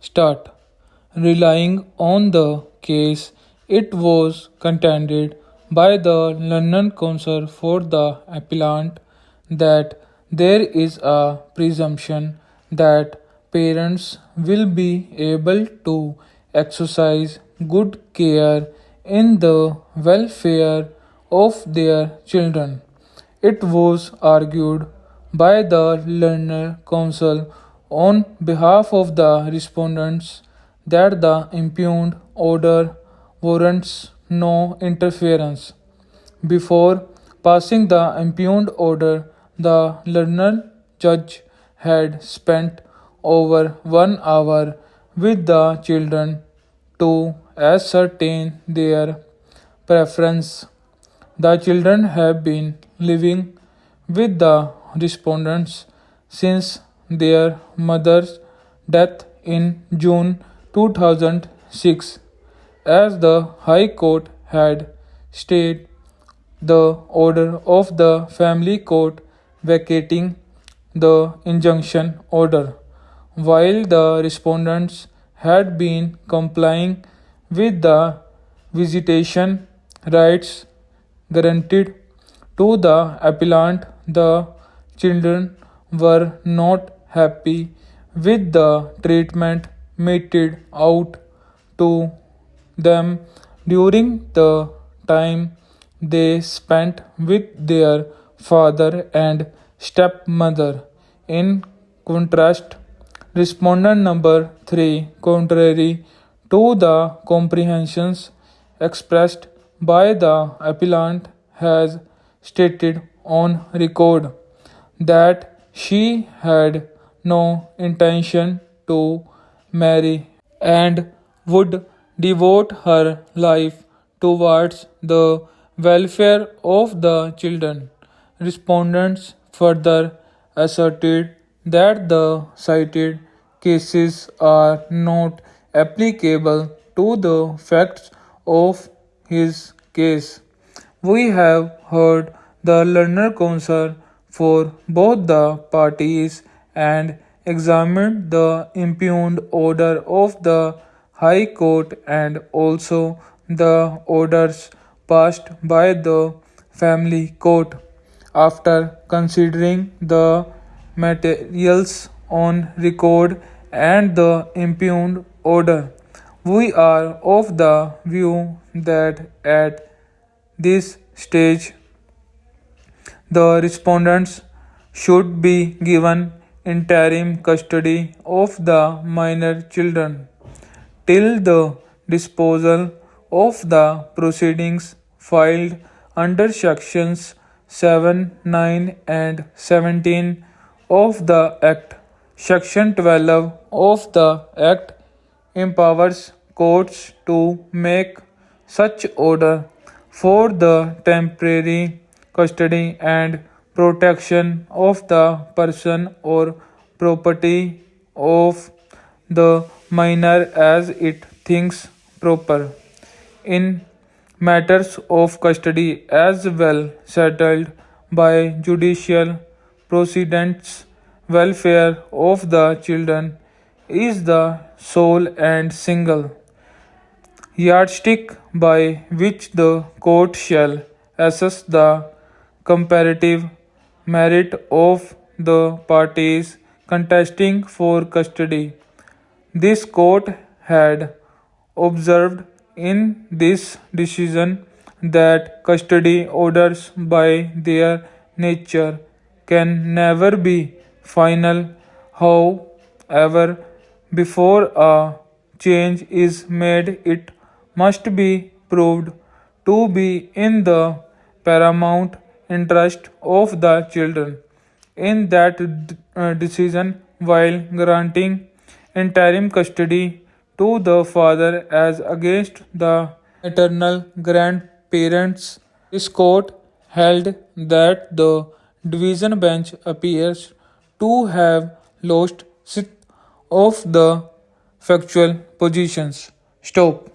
start. Relying on the case, it was contended by the London Council for the Appellant that there is a presumption that parents will be able to exercise good care in the welfare of their children. It was argued by the Learner Council on behalf of the respondents that the impugned order warrants no interference. Before passing the impugned order, the learned judge had spent over 1 hour with the children to ascertain their preference. The children have been living with the respondents since their mother's death in June 2006. As the High Court had stayed the order of the Family Court vacating the injunction order, while the respondents had been complying with the visitation rights granted to the appellant, the children were not happy with the treatment meted out to them during the time they spent with their father and stepmother. In contrast, respondent number 3, contrary to the comprehensions expressed by the appellant, has stated on record that she had no intention to marry and would devote her life towards the welfare of the children. Respondents further asserted that the cited cases are not applicable to the facts of his case. We have heard the learner counsel for both the parties and examined the impugned order of the High Court and also the orders passed by the Family Court. After considering the materials on record and the impugned order, we are of the view that at this stage the respondents should be given interim custody of the minor children till the disposal of the proceedings filed under sections 7, 9, and 17 of the Act. Section 12 of the Act empowers courts to make such order for the temporary custody and protection of the person or property of the minor as it thinks proper. In matters of custody as well settled by judicial proceedings, welfare of the children is the sole and single yardstick by which the court shall assess the comparative merit of the parties contesting for custody. This court had observed in this decision that custody orders by their nature can never be final. However, before a change is made, it must be proved to be in the paramount interest of the children. In that decision, while granting interim custody to the father as against the maternal grandparents, this court held that the division bench appears to have lost sight of the factual positions. Stop.